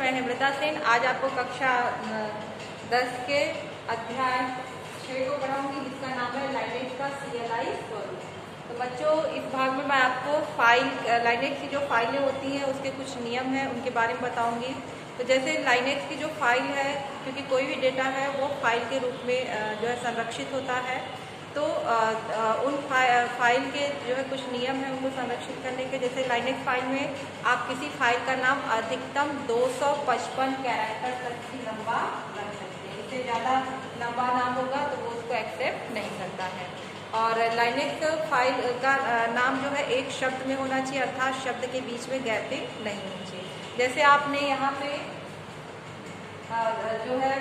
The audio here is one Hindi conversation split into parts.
मैं हेमलता सेन। आज आपको कक्षा 10 के अध्याय 6 को पढ़ाऊंगी, जिसका नाम है लाइनेक्स का CLI स्वरूप। तो बच्चों, इस भाग में मैं आपको लाइनेक्स की जो फाइलें होती हैं उसके कुछ नियम हैं, उनके बारे में बताऊंगी। तो जैसे लाइनेक्स की जो फाइल है, क्योंकि कोई भी डेटा है वो फाइल के रूप में जो है संरक्षित होता है, तो उन फाइल के जो है कुछ नियम है उनको संरक्षित करने के। जैसे लाइनेक्स फाइल में आप किसी फाइल का नाम अधिकतम 255 कैरेक्टर तक ही लंबा रख सकते हैं। इससे ज़्यादा लंबा नाम होगा तो वो उसको एक्सेप्ट नहीं करता है। और लाइनेक्स फाइल का नाम जो है एक शब्द में होना चाहिए, अर्थात शब्द के बीच में गैपिंग नहीं होनी चाहिए। जैसे आपने यहाँ पे जो है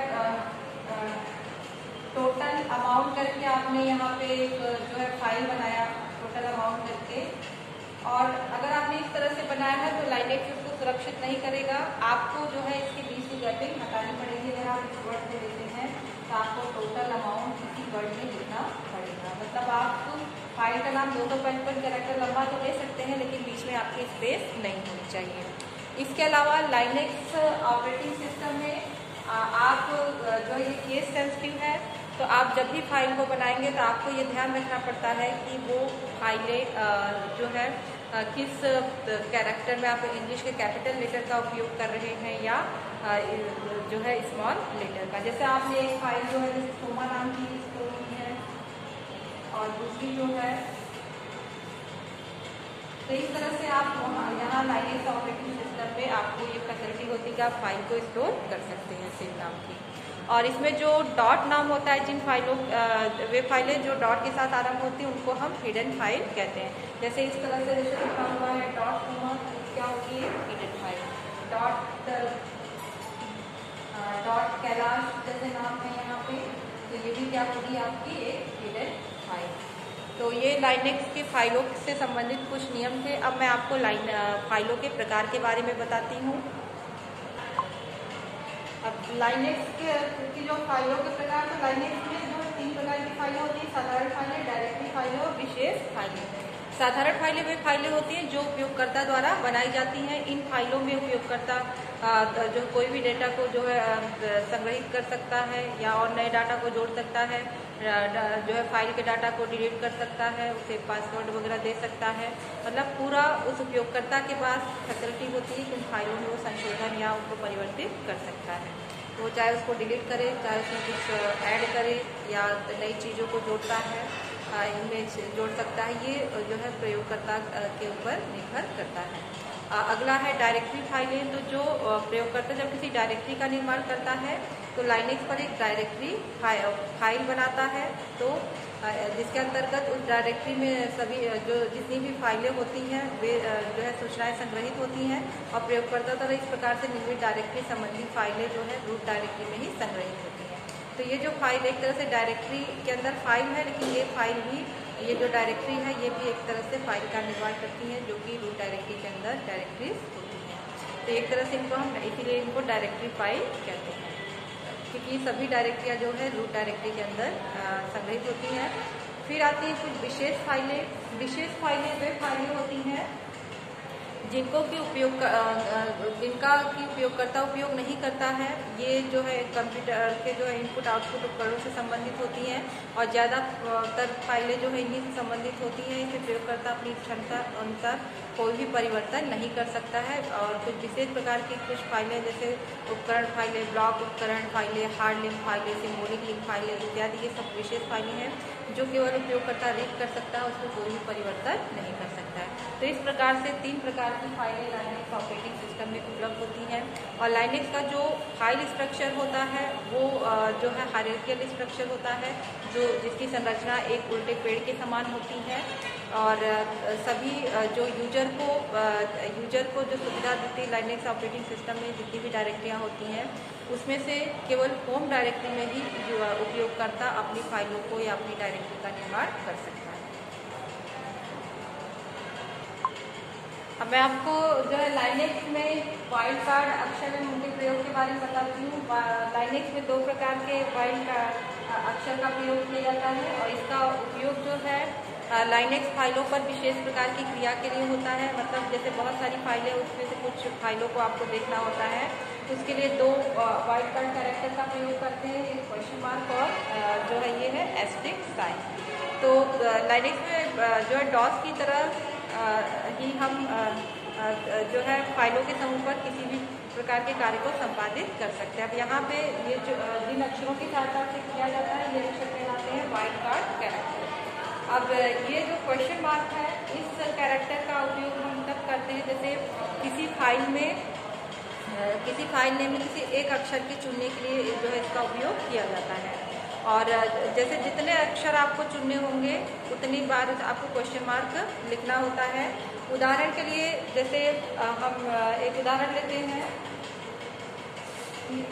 टोटल अमाउंट करके आपने यहाँ पे जो है फाइल बनाया टोटल अमाउंट करके, और अगर आपने इस तरह से बनाया है तो लाइनेक्स उसको सुरक्षित नहीं करेगा। आपको जो है इसके बीच की गैपिंग हटानी पड़ेगी। अगर आप इस वर्ड में लेते हैं तो आपको टोटल अमाउंट किसी वर्ड में लिखना पड़ेगा। मतलब आप फाइल का नाम 255 कैरेक्टर लंबा तो ले सकते हैं, लेकिन बीच में आपकी स्पेस नहीं होनी चाहिए। इसके अलावा लाइनेक्स ऑपरेटिंग सिस्टम में आप जो ये केस सेंसिटिव है, तो आप जब भी फाइल को बनाएंगे तो आपको ये ध्यान रखना पड़ता है कि वो फाइलें जो है किस कैरेक्टर में आप इंग्लिश के कैपिटल लेटर का उपयोग कर रहे हैं या जो है स्मॉल लेटर का। जैसे आपने एक फाइल जो है जैसे सोमा नाम की है और दूसरी जो है, तो इस तरह से आप यहाँ लाइनेक्स ऑपरेटिंग सिस्टम में आपको ये फैसिलिटी होती है कि आप फाइल को स्टोर कर सकते हैं सेम नाम की। और इसमें जो डॉट नाम होता है, जिन फाइलों वे फाइलें जो डॉट के साथ आरंभ होती हैं उनको हम हिडन फाइल कहते हैं। जैसे इस तरह से जैसे लिखा हुआ है डॉट सोमा, क्या होगी हिडन फाइल। डॉट कैलाश जैसे नाम है यहाँ पे, तो ये भी क्या होगी आपकी एक हिडन फाइल। तो ये लाइनेक्स की फाइलों से संबंधित कुछ नियम थे। अब मैं आपको फाइलों के प्रकार के बारे में बताती हूँ। अब लाइनेक्स की जो फाइलों के प्रकार, तो लाइनेक्स में जो 3 प्रकार की फाइलें होती हैं, साधारण फाइलें, डायरेक्टरी फाइलें और विशेष फाइलें। साधारण फाइलें वे फाइलें होती हैं जो उपयोगकर्ता द्वारा बनाई जाती हैं। इन फाइलों में उपयोगकर्ता जो कोई भी डेटा को जो है संग्रहित कर सकता है या और नए डाटा को जोड़ सकता है, जो है फाइल के डाटा को डिलीट कर सकता है, उसे पासवर्ड वगैरह दे सकता है। मतलब पूरा उस उपयोगकर्ता के पास फैसिलिटी होती है कि उन फाइलों में वो संशोधन या उनको परिवर्तित कर सकता है। वो चाहे उसको डिलीट करे, चाहे उसमें कुछ ऐड करे या नई चीज़ों को जोड़ता है, इमेज जोड़ सकता है। ये जो है प्रयोगकर्ता के ऊपर निर्भर करता है। अगला है डायरेक्टरी फाइलें। तो जो प्रयोगकर्ता जब किसी डायरेक्टरी का निर्माण करता है तो लाइनेक्स पर एक डायरेक्टरी फाइल बनाता है, तो जिसके अंतर्गत उस डायरेक्टरी में सभी जितनी भी फाइलें होती हैं वे जो है सूचनाएं संग्रहित होती हैं, और प्रयोगकर्ता द्वारा इस प्रकार से निर्मित डायरेक्टरी संबंधी फाइलें जो है रूट डायरेक्टरी में ही संग्रहित होती हैं। तो ये जो फाइल एक तरह से डायरेक्टरी के अंदर फाइल है, लेकिन ये फाइल भी, ये जो डायरेक्टरी है ये भी एक तरह से फाइल का निर्माण करती है, जो कि रूट डायरेक्टरी के अंदर डायरेक्टरीज होती हैं। तो एक तरह से इनको हम इसीलिए इनको डायरेक्टरी फाइल कहते हैं, क्योंकि सभी डायरेक्टरियाँ जो है रूट डायरेक्टरी के अंदर संग्रहित होती हैं। फिर आती हैं कुछ विशेष फाइलें। विशेष फाइलें वे फाइलें होती हैं जिनका की उपयोगकर्ता उपयोग नहीं करता है। ये जो है कंप्यूटर के जो है इनपुट आउटपुट उपकरणों से संबंधित होती हैं, और ज़्यादातर फाइलें जो है इन्हीं से संबंधित होती हैं। इसे प्रयोगकर्ता अपनी क्षमता अनुसार कोई भी परिवर्तन नहीं कर सकता है। और कुछ विशेष प्रकार की कुछ फाइलें जैसे उपकरण फाइलें, ब्लॉक उपकरण फाइलें, हार्ड लिंक फाइलें, सिम्बॉलिक लिंक फाइलें इत्यादि, ये सब विशेष फाइलें हैं जो केवल उपयोगकर्ता रीड कर सकता है, उसमें कोई भी परिवर्तन नहीं कर सकता है। तो इस प्रकार से 3 प्रकार की फाइलें लाइनेक्स ऑपरेटिंग सिस्टम में उपलब्ध होती हैं। और लाइनेक्स का जो फाइल स्ट्रक्चर होता है वो जो है हायरार्किकल स्ट्रक्चर होता है, जिसकी संरचना एक उल्टे पेड़ के समान होती है। और सभी जो यूजर को जो सुविधा देती है लाइनेक्स ऑपरेटिंग सिस्टम में, जितनी भी डायरेक्टरियाँ होती हैं उसमें से केवल होम डायरेक्टरी में ही उपयोगकर्ता अपनी फाइलों को या अपनी डायरेक्टरी का निर्माण कर सकता है। अब मैं आपको जो है लाइनेक्स में वाइल्ड कार्ड अक्षर एवं उनके प्रयोग के बारे में बताती हूँ। लाइनेक्स में 2 प्रकार के वाइल्ड अक्षर का प्रयोग किया जाता है, और इसका उपयोग जो है लाइनेक्स फाइलों पर विशेष प्रकार की क्रिया के लिए होता है। मतलब जैसे बहुत सारी फाइलें, उसमें से कुछ फाइलों को आपको देखना होता है तो उसके लिए दो वाइट कार्ड कैरेक्टर का प्रयोग करते हैं, एक क्वेश्चन मार्क और जो है ये है एस्टेरिक साइन। तो लाइनेक्स में जो है डॉस की तरह ही हम जो है फाइलों के समूह पर किसी भी प्रकार के कार्य को संपादित कर सकते हैं। अब यहाँ पे ये जो जिन अक्षरों की सहायता से किया जाता है ये अक्षर कहलाते हैं वाइट कार्ड कैरेक्टर। अब ये जो क्वेश्चन मार्क है इस कैरेक्टर का उपयोग हम तब करते हैं जैसे किसी फाइल में किसी एक अक्षर के चुनने के लिए जो है इसका उपयोग किया जाता है। और जैसे जितने अक्षर आपको चुनने होंगे उतनी बार आपको क्वेश्चन मार्क लिखना होता है। उदाहरण के लिए जैसे हम एक उदाहरण लेते हैं,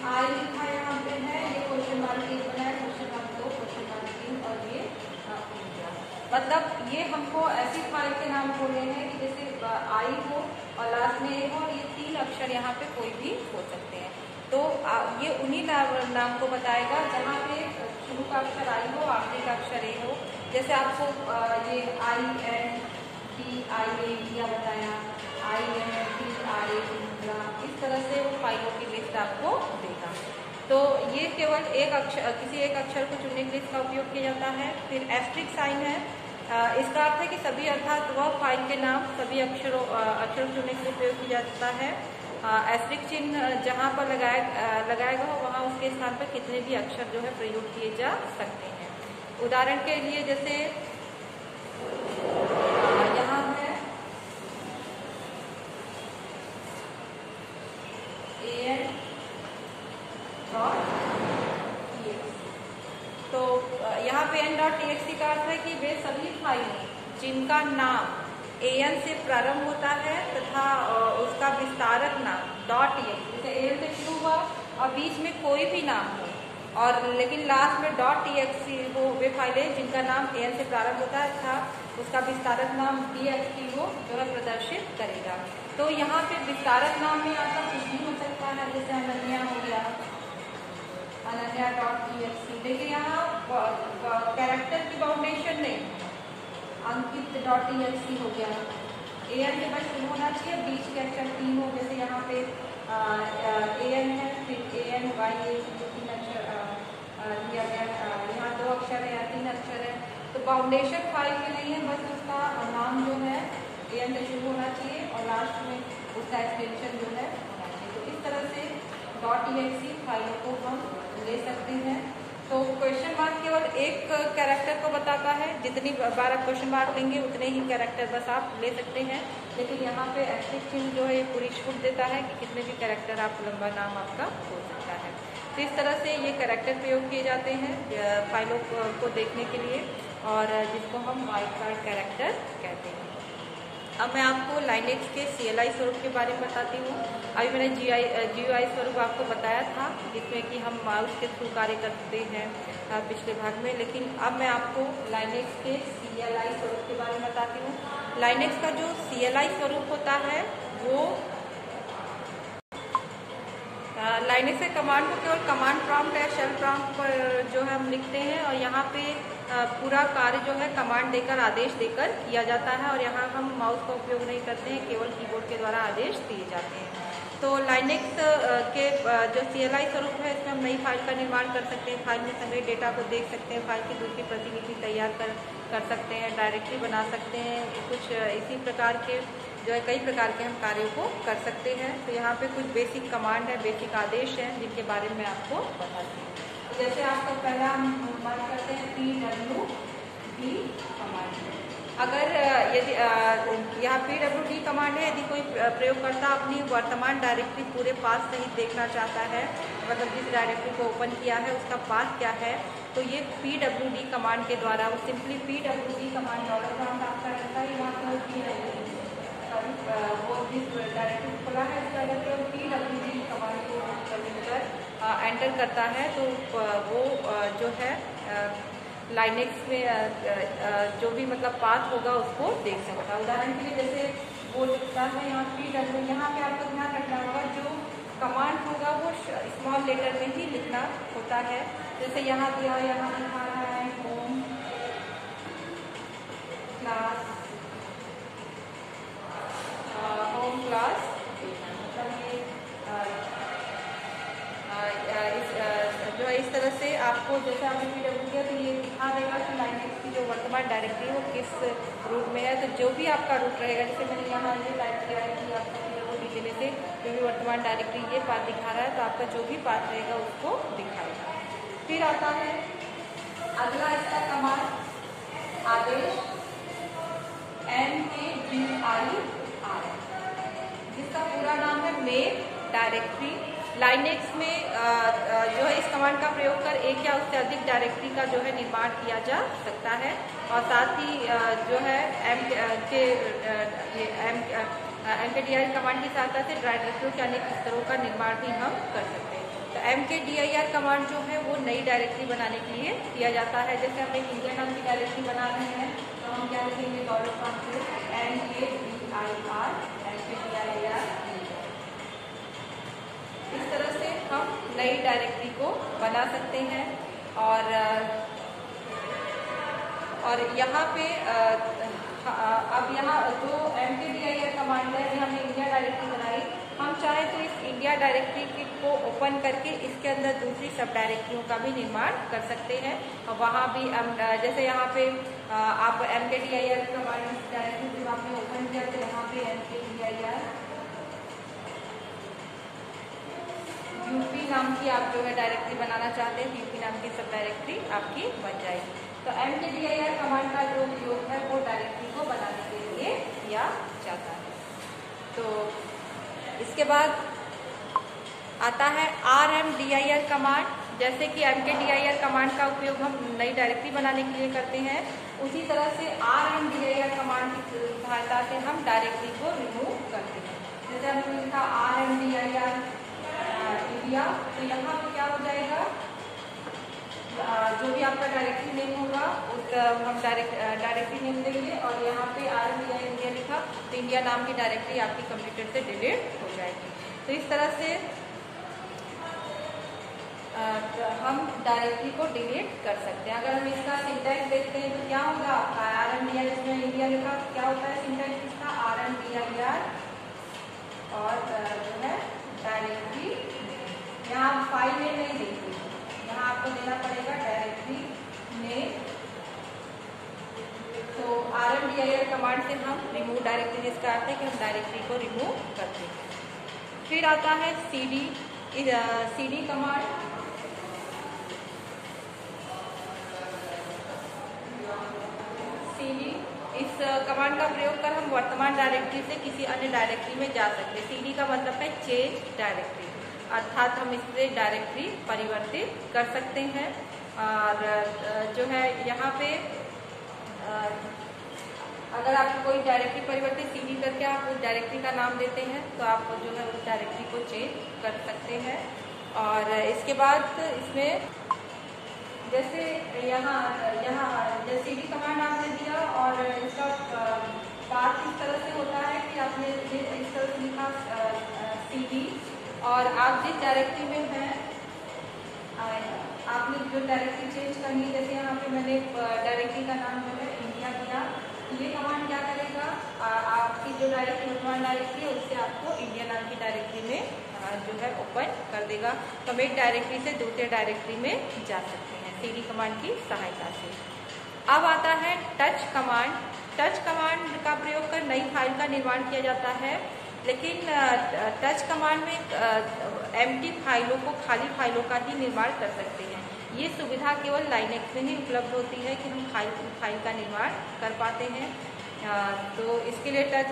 आई लिखा यहाँ पे है, ये क्वेश्चन मार्क 1 बना है, क्वेश्चन मार्क 2, क्वेश्चन मार्क 3 और ये मतलब ये हमको ऐसी फाइल के नाम बोलने हैं कि जैसे आई हो और लास्ट में ए हो और ये 3 अक्षर यहाँ पे कोई भी हो सकते हैं। तो ये उन्हीं नाम को बताएगा जहाँ पे शुरू का अक्षर आई हो, आखिरी का अक्षर ए हो। जैसे आपको ये आई एन टी आई ए दिया बताया, आई एन टी आई ए, इस तरह से वो फाइलों की लिस्ट आपको देगा। तो ये केवल एक अक्षर किसी एक अक्षर को चुनने के लिए इसका उपयोग किया जाता है। फिर एस्टेरिक साइन है, इसका अर्थ है कि सभी अर्थात वह फाइल के नाम सभी अक्षरों चुनने के लिए प्रयोग किया जाता है। एस्टेरिक चिन्ह जहाँ पर लगाएगा हो वहाँ उसके स्थान पर कितने भी अक्षर जो है प्रयोग किए जा सकते हैं। उदाहरण के लिए जैसे यहाँ है an तो यहाँ पे n.txt का अर्थ है कि वे सभी फाइलें जिनका नाम an से प्रारंभ होता है तथा उसका विस्तारक नाम .txt, जैसे an से शुरू हुआ और बीच में कोई भी नाम हो और लेकिन लास्ट में .txt हो, वे फाइलें जिनका नाम an से प्रारंभ होता है तथा उसका विस्तारक नाम txt हो जो है प्रदर्शित करेगा। तो यहाँ पे विस्तारक नाम में आपका कुछ भी हो सकता है, जैसे अनन्या हो गया, अनन्या.txt। देखिए यहाँ कैरेक्टर की बाउंडेशन नहीं, अंकित.txt हो गया, an के बाद शुरू होना चाहिए, बीच के अक्षर 3 हो, जैसे यहाँ पे an है, फिर an y 3 अक्षर दिया गया, यहाँ 2 अक्षर है या 3 अक्षर है। तो बाउंडेशन फाइल के नहीं है, बस उसका नाम जो है an से शुरू होना चाहिए और लास्ट में उसका एक्सटेंशन जो है होना चाहिए। तो इस तरह से .txt फाइलों को हम ले सकते हैं। तो क्वेश्चन मार्क केवल एक कैरेक्टर को बताता है, जितनी बार आप क्वेश्चन मार्क लेंगे उतने ही कैरेक्टर बस आप ले सकते हैं। लेकिन यहाँ पे एस्टेरिक चिन्ह जो है ये पूरी छूट देता है कि कितने भी कैरेक्टर आप लंबा नाम आपका हो सकता है। तो इस तरह से ये कैरेक्टर प्रयोग किए जाते हैं फाइलों को देखने के लिए और जिसको हम वाइट कार्ड कैरेक्टर कहते हैं। अब मैं आपको लाइनेक्स के CLI स्वरूप के बारे में बताती हूँ। अभी मैंने GUI स्वरूप आपको बताया था जिसमें कि हम माउस के थ्रू कार्य करते हैं पिछले भाग में, लेकिन अब मैं आपको लाइनेक्स के CLI स्वरूप के बारे में बताती हूँ। लाइनेक्स का जो CLI स्वरूप होता है वो लाइनेक्स के कमांड को केवल कमांड प्रॉम्प्ट या शेल प्रॉम्प्ट पर जो है हम लिखते हैं और यहाँ पे पूरा कार्य जो है कमांड देकर आदेश देकर किया जाता है और यहाँ हम माउस का उपयोग नहीं करते हैं, केवल कीबोर्ड के द्वारा आदेश दिए जाते हैं। तो लाइनेक्स के जो CLI स्वरूप है इसमें हम नई फाइल का निर्माण कर सकते हैं, फाइल में संग्रहित डेटा को देख सकते हैं, फाइल की दूसरी प्रतिलिपि तैयार कर सकते हैं, डायरेक्टरी बना सकते हैं, कुछ इसी प्रकार के जो है कई प्रकार के हम कार्यों को कर सकते हैं। तो यहाँ पे कुछ बेसिक कमांड है, बेसिक आदेश हैं जिनके बारे में आपको बताती हूँ। तो जैसे आपका पहला हम बात करते हैं PWD कमांड। अगर यदि यहाँ PWD कमांड है, यदि कोई प्रयोगकर्ता अपनी वर्तमान डायरेक्टरी पूरे पाथ सहित देखना चाहता है, मतलब जिस डायरेक्टरी को ओपन किया है उसका पाथ क्या है, तो ये PWD कमांड के द्वारा वो सिंपली PWD कमांड आपका रहता है, यहाँ वो जिस डायरेक्टरी खुला है उसका अगर PWD कमांड को कर एंटर करता है तो वो जो है लाइनेक्स में जो भी मतलब पाथ होगा उसको देख सकता है। उदाहरण के लिए जैसे वो लिखता है यहाँ PW, यहाँ पे आपको ध्यान रखना होगा जो कमांड होगा वो स्मॉल लेटर में ही लिखना होता है। जैसे यहाँ दिया, यहाँ लिखा रहा है होम क्लास मतलब ये तरह से आपको जैसे आपने PW किया तो ये दिखा देगा कि लाइनेक्स की जो वर्तमान डायरेक्टरी वो किस रूट में है। तो जो भी आपका रूट रहेगा, जैसे मैंने यहाँ ये टाइप किया है कि आपको PW देने से जो भी वर्तमान डायरेक्टरी ये पाथ दिखा रहा है, तो आपका जो भी पाथ रहेगा उसको दिखाएगा। फिर आता है अगला इसका कमांड आदेश MKDIR, जिसका पूरा नाम है मेक डायरेक्टरी। लाइनेक्स में जो है इस कमांड का प्रयोग कर एक या उससे अधिक डायरेक्टरी का जो है निर्माण किया जा सकता है, और साथ ही जो है MKDIR कमांड की सहायता से डायरेक्टरियों के अनेक स्तरों का निर्माण भी हम कर सकते हैं। तो MKDIR कमांड जो है वो नई डायरेक्टरी बनाने के लिए किया जाता है। जैसे हम एक इंडिया नाम की डायरेक्टरी बना रहे हैं तो हम क्या लिखेंगे, MKDIR। इस तरह से हम नई डायरेक्टरी को बना सकते हैं। और यहाँ पे अब यहाँ जो MKDIR कमांड है, हमने इंडिया डायरेक्टरी बनाई, हम चाहे तो इस इंडिया डायरेक्टरी को ओपन करके इसके अंदर दूसरी सब डायरेक्टरियों का भी निर्माण कर सकते हैं। और वहाँ भी जैसे यहाँ पे आप MKDIR कमांड डायरेक्टरी जब आपने ओपन किया तो यहाँ पे MKDIR यूपी नाम की आप जो है डायरेक्टरी बनाना चाहते हैं, यूपी नाम की सब डायरेक्टरी आपकी बन जाएगी। तो MKDIR कमांड का जो उपयोग है वो डायरेक्टरी को बनाने के लिए किया जाता है। तो इसके बाद आता है RMDIR कमांड। जैसे कि MKDIR कमांड का उपयोग हम नई डायरेक्टरी बनाने के लिए करते हैं, उसी तरह से RMDIR कमांड की सहायता से हम डायरेक्टरी को रिमूव करते हैं। जैसे हमने लिखा RMDIR इंडिया, तो यहाँ पे क्या हो जाएगा, जो भी आपका डायरेक्टरी नेम होगा उस हम डायरेक्टरी नेम देंगे, और यहाँ पे RMDIR इंडिया लिखा तो इंडिया नाम की डायरेक्टरी आपकी कंप्यूटर से डिलीट हो जाएगी। तो इस तरह से हम डायरेक्टरी को डिलीट कर सकते हैं। अगर हम इसका सिंटैक्स देखते हैं तो क्या होगा, RMDIR इसमें इंडिया लिखा, क्या होता है सिंटैक्स इसका, RMDIR और जो है डायरेक्टरी, यहाँ आप फाइल नेम नहीं देंगे, यहाँ आपको देना पड़ेगा डायरेक्टरी नेम। तो RMDIR कमांड से हम रिमूव डायरेक्टरी, जिसका अर्थ है कि हम डायरेक्टरी को रिमूव करते हैं। फिर आता है CD कमांड। इस कमांड का प्रयोग कर हम वर्तमान डायरेक्टरी से किसी अन्य डायरेक्टरी में जा सकते हैं। CD का मतलब है चेंज डायरेक्टरी, अर्थात हम इससे डायरेक्टरी परिवर्तित कर सकते हैं। और जो है यहाँ पे अगर आप कोई डायरेक्टरी परिवर्तित CD करके आप उस डायरेक्टरी का नाम देते हैं तो आप जो है उस डायरेक्टरी को चेंज कर सकते हैं। और इसके बाद इसमें जैसे यहाँ जैसे CD कमांड आपने दिया और इसका पाथ इस तरह से होता है कि आपने इस तरह से लिखा CD, और आप जिस डायरेक्टरी में हैं आपने जो डायरेक्टरी चेंज करनी है, जैसे यहाँ पे मैंने डायरेक्टरी का नाम जो है इंडिया दिया, ये कमांड क्या करेगा, आपकी जो डायरेक्टरी वर्तमान डायरेक्टरी है उससे आपको इंडिया नाम की डायरेक्टरी में जो है ओपन कर देगा। तो हम एक डायरेक्टरी से दूसरे डायरेक्टरी में जा सकते हैं CD कमांड की सहायता से। अब आता है टच कमांड। टच कमांड का प्रयोग कर नई फाइल का निर्माण किया जाता है, लेकिन टच कमांड में एम्प्टी फाइलों को, खाली फाइलों का ही निर्माण कर सकते हैं। ये सुविधा केवल लाइनेक्स में ही उपलब्ध होती है कि हम फाइल का निर्माण कर पाते हैं। तो इसके लिए टच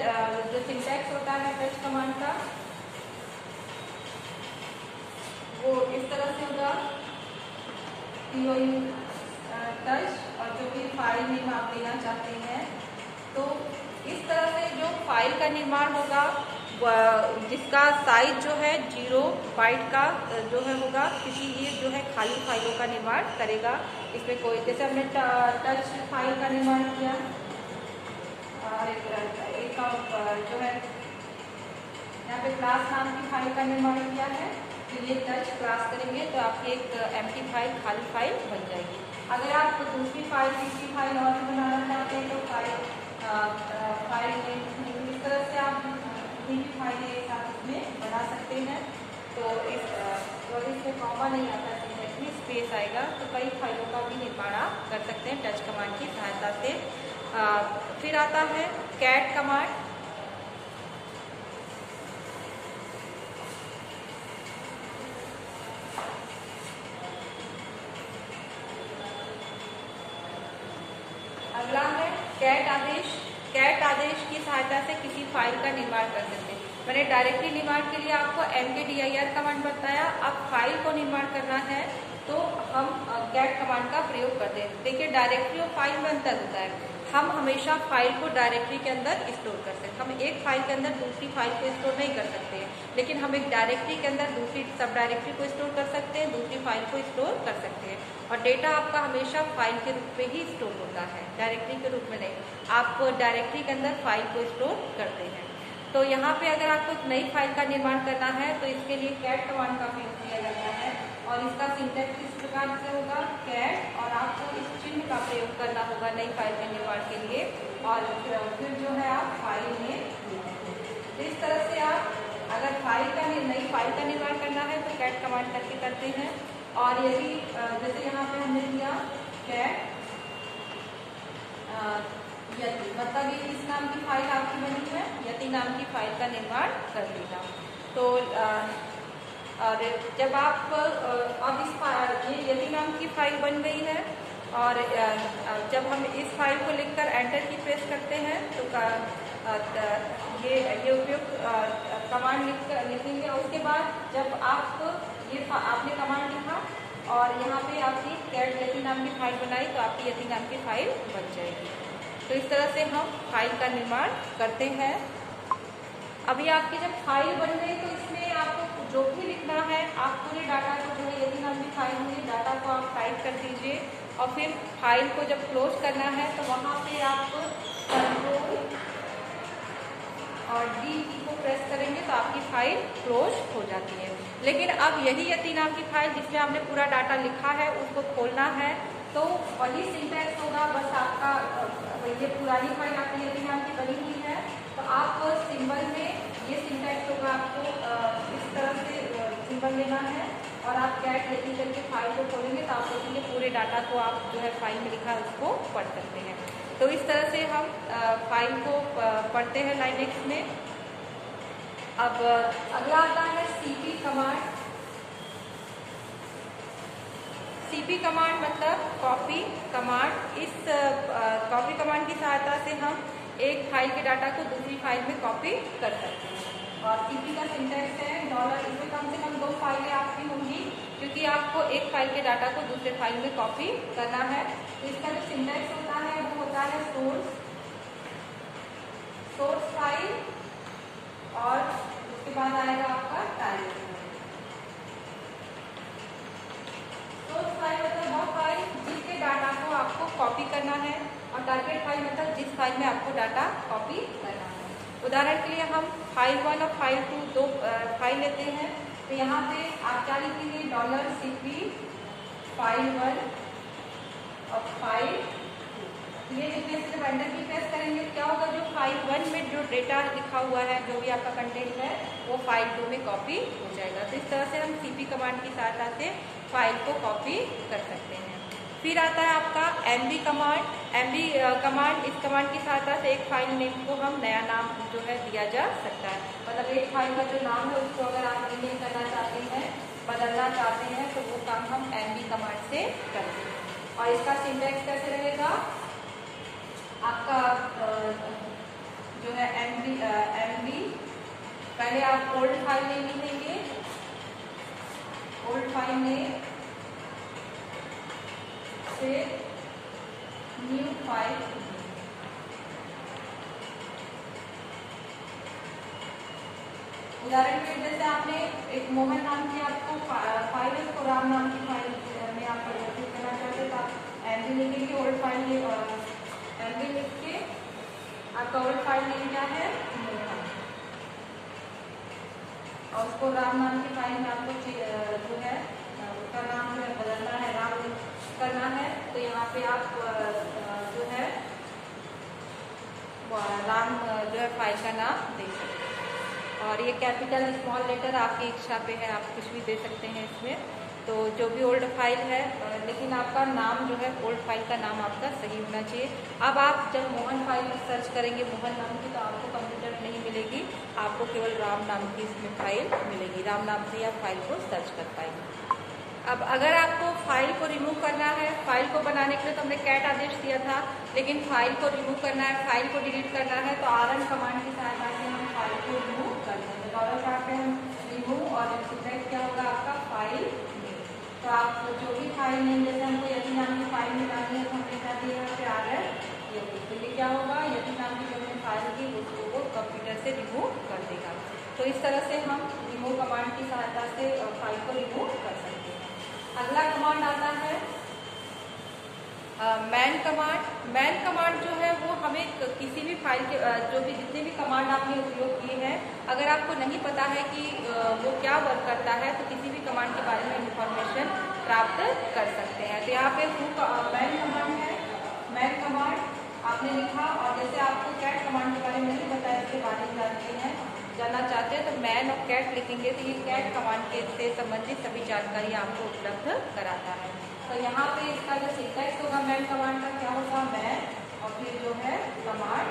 जो सिंटैक्स होता है टच कमांड का वो इस तरह से होगा, टच, और जो भी फाइल नेम आप देना चाहते हैं, तो इस तरह से जो फाइल का निर्माण होगा जिसका साइज जो है 0 बाइट का जो है होगा, किसी ये जो है खाली फाइलों का निर्माण करेगा। इसमें कोई, जैसे हमने टच फाइल का निर्माण किया और एक जो है यहाँ पे क्लास नाम की फाइल का निर्माण किया है, तो ये टच क्लास करेंगे तो आपकी एक एम्प्टी फाइल, खाली फाइल बन जाएगी। अगर आप दूसरी फाइल, तीसरी फाइल और भी बनाना चाहते हैं तो फाइल इस तरह से आप भी फाइलें एक साथ इसमें बना सकते हैं। तो इसमें कॉमा नहीं आता है भी स्पेस आएगा तो कई फाइलों का भी निर्माण आप कर सकते हैं टच कमांड की सहायता से। फिर आता है कैट कमांड। अगला है कैट आदेश। कैट आदेश की सहायता से किसी फाइल का निर्माण कर सकते हैं। मैंने डायरेक्टरी निर्माण के लिए आपको mkdir कमांड बताया। अब फाइल को निर्माण करना है तो हम कैट कमांड का प्रयोग करते हैं। देखिए डायरेक्टरी और फाइल में अंतर होता है। हम हमेशा फाइल को डायरेक्टरी के अंदर स्टोर कर सकते हैं। हम एक फाइल के अंदर दूसरी फाइल को स्टोर नहीं कर सकते हैं, लेकिन हम एक डायरेक्टरी के अंदर दूसरी सब डायरेक्टरी को स्टोर कर सकते हैं, दूसरी फाइल को स्टोर कर सकते हैं। और डेटा आपका हमेशा फाइल के रूप में ही स्टोर होता है, डायरेक्टरी के रूप में नहीं। आप डायरेक्टरी के अंदर फाइल को स्टोर करते हैं। तो यहाँ पे अगर आपको एक नई फाइल का निर्माण करना है तो इसके लिए कैट कमांड का प्रयोग किया जाता है और इसका सिंटैक्स किस प्रकार से होगा, कैट, और आपको इस चिन्ह का प्रयोग करना होगा नई फाइल के निर्माण के लिए, और फिर जो है आप फाइल में तो इस तरह से आप अगर नई फाइल का निर्माण करना है तो कैट कमांड करके करते हैं। और यदि जैसे यहाँ पे हमने दिया कैट यति, मतलब ये किस नाम की फाइल आपकी बनी है, यति नाम की फाइल का निर्माण कर देगा। तो और जब आप अब ये यति नाम की फाइल बन गई है और जब हम इस फाइल को लिखकर एंटर की प्रेस करते हैं तो ये उपयुक्त कमांड लिखेंगे। और उसके बाद जब आपने कमांड लिखा और यहाँ पे आपकी कैट यति नाम की फाइल बनाई तो आपकी यति नाम की फाइल बन जाएगी। तो इस तरह से हम फाइल का निर्माण करते हैं। अभी आपकी जब फाइल बन गई तो इसमें आपको जो भी लिखना है आप पूरे डाटा को जो है यदि नाम की फाइल में डाटा को आप टाइप कर दीजिए और फिर फाइल को जब क्लोज करना है तो वहाँ पे आप कंट्रोल और डी की को प्रेस करेंगे तो आपकी फाइल क्लोज हो जाती है। लेकिन अब यही यति नाम की फाइल जिसमें आपने पूरा डाटा लिखा है उसको खोलना है तो वही सिंटैक्स होगा, बस आपका ये पुरानी फाइल आपकी यति नाम की बनी हुई है तो आप सिंबल में ये सिंटैक्स होगा, आपको इस तरह से सिंबल लेना है और आप कैट यति करके फाइल को खोलेंगे तो आप देखेंगे पूरे डाटा को आप जो है फाइल में लिखा है उसको पढ़ सकते हैं। तो इस तरह से हम फाइल को पढ़ते हैं लाइनेक्स में। अब अगला आता है सीपी कमांड। सीपी कमांड मतलब कॉपी कमांड। इस कॉपी कमांड की सहायता से हम एक फाइल के डाटा को दूसरी फाइल में कॉपी कर सकते हैं। और सीपी का सिंटैक्स है डॉलर, इसमें कम से कम 2 फाइलें आपकी होंगी क्योंकि आपको एक फाइल के डाटा को दूसरे फाइल में कॉपी करना है। तो इसका जो सिंटैक्स होता है वो होता है सोर्स फाइल और उसके बाद आएगा आपका टारगेट। सोर्स फाइल मतलब वह फाइल जिसके डाटा को आपको कॉपी करना है और टारगेट फाइल मतलब जिस फाइल में आपको डाटा कॉपी करना है। उदाहरण के लिए हम फाइल 1 और फाइल 2 दो फाइल लेते हैं तो यहाँ पे आप क्या लिखेंगे, $cp फाइल 1 और फाइल 2। ये लिखने से जब एंटर की प्रेस करेंगे क्या होगा, जो फाइल 1 में जो डेटा लिखा हुआ है, जो भी आपका कंटेंट है वो फाइल 2 में कॉपी हो जाएगा। तो इस तरह से हम सीपी कमांड की सहायता से फाइल को कॉपी कर सकते हैं। फिर आता है आपका एमवी कमांड। एमवी कमांड, इस कमांड की सहायता से एक फाइल नेम को हम नया नाम जो है दिया जा सकता है। मतलब एक फाइल का जो नाम है उसको अगर आप रीनेम करना चाहते हैं, बदलना चाहते हैं तो वो काम हम एमवी कमांड से करते हैं। और इसका सिंटैक्स कैसे रहेगा, आपका जो है एमवी पहले आप ओल्ड फाइल नेम लिखेंगे, ओल्ड फाइल नेम से न्यू फाइल। उदाहरण के लिए जैसे आपने एक मोहन नाम की आपको फाइल है, उसको राम नाम की फाइल में आप परिवर्तित करना चाहते तो आप एमवी लिखेंगे, ओल्ड फाइल एमवी लिख के आपका ओल्ड फाइल नेम क्या है मोहन, और उसको राम नाम की फाइल में आपको जो है उसका नाम जो है बदलना है, राम करना है तो यहाँ पे आप जो है राम जो है फाइल का नाम दे सकते हैं। और ये कैपिटल स्मॉल लेटर आपकी इच्छा पे है, आप कुछ भी दे सकते हैं इसमें। तो जो भी ओल्ड फाइल है, लेकिन आपका नाम जो है ओल्ड फाइल का नाम आपका सही होना चाहिए। अब आप जब मोहन फाइल में सर्च करेंगे मोहन नाम की, तो आपको कंप्यूटर नहीं मिलेगी, आपको केवल राम नाम की इसमें फाइल मिलेगी। राम नाम से आप फाइल को सर्च कर पाएंगे। अब अगर आपको फाइल को रिमूव करना है, फाइल को बनाने के लिए तो हमने कैट आदेश दिया था, लेकिन फाइल को रिमूव करना है, फाइल को डिलीट करना है, तो rm कमांड की सहायता से हम फाइल को रिमूव कर सकते हैं। डॉलर चार्ट पे हम रिमूव और सिलेक्ट क्या होगा आपका फाइल। तो आप जो भी फाइल नेम, जैसे हमको यदि नाम की फाइल निकालनी है तो हमने क्या दिया यहाँ पे rm, तो ये क्या होगा, यदि नाम की जो हमने फाइल की उसको वो कंप्यूटर से रिमूव कर देगा। तो इस तरह से हम रिमूव कमांड की सहायता से फाइल को रिमूव कर सकते हैं। अगला कमांड आता है मैन कमांड। मैन कमांड जो है वो हमें किसी भी फाइल के जो भी जितने भी कमांड आपने उपयोग किए हैं, अगर आपको नहीं पता है कि वो क्या वर्क करता है, तो किसी भी कमांड के बारे में इंफॉर्मेशन प्राप्त कर सकते हैं। तो यहाँ पे मैन कमांड है, मैन कमांड आपने लिखा, और जैसे आपको कैट कमांड के बारे में नहीं पता है, इसके बारे में जानना चाहते हैं, तो मैन और कैट लिखेंगे तो ये कैट कमांड के से संबंधित सभी जानकारी आपको उपलब्ध कराता है। तो यहाँ पे इसका जो सिंटैक्स होगा मैन कमांड का क्या होगा, मैन और फिर जो है कमांड।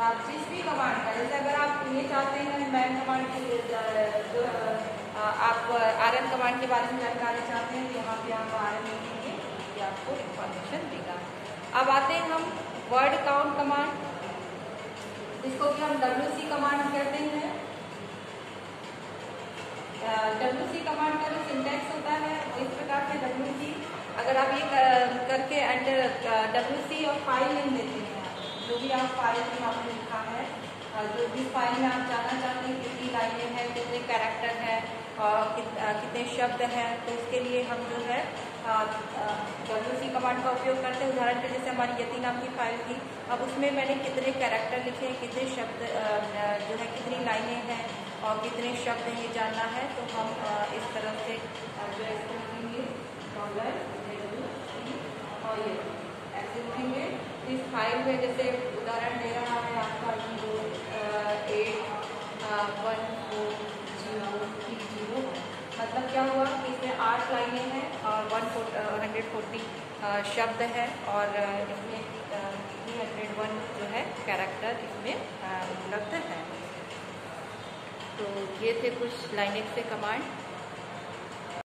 आप जिस भी कमांड का, जैसे अगर आप ये चाहते हैं मैन कमांड के जो आप rm कमांड के बारे में जानकारी चाहते हैं, तो यहाँ पे आप rm लिखेंगे, ये आपको इंफॉर्मेशन देगा। अब आते हैं हम वर्ड काउंट कमांड, जिसको कि हम wc कमांड कहते हैं। wc कमांड का जो सिंटैक्स होता है इस प्रकार से, wc अगर आप ये करके एंटर wc और फाइल नेम देते हैं, जो भी आप फाइल में आपने लिखा है, जो भी फाइल में आप जानना चाहते हैं कितनी लाइनें हैं, कितने कैरेक्टर हैं और कितने शब्द हैं, तो उसके लिए हम जो है wc कमांड का उपयोग करते हैं। उदाहरण के जैसे हमारी यति नाम की फाइल थी, अब उसमें मैंने कितने कैरेक्टर लिखे हैं, कितने शब्द जो है, कितनी लाइनें हैं और कितने शब्द हैं, ये जानना है, तो हम इस तरह से जो है इसको लिखेंगे डॉलर और ये ऐसे लिखेंगे। इस फाइल में जैसे उदाहरण दे रहा है आपका 0814030, मतलब क्या हुआ कि इसमें 8 लाइनें हैं और 140 शब्द है, और इसमें 301 जो है कैरेक्टर इसमें उपलब्ध है। तो ये थे कुछ लाइनेक्स से कमांड।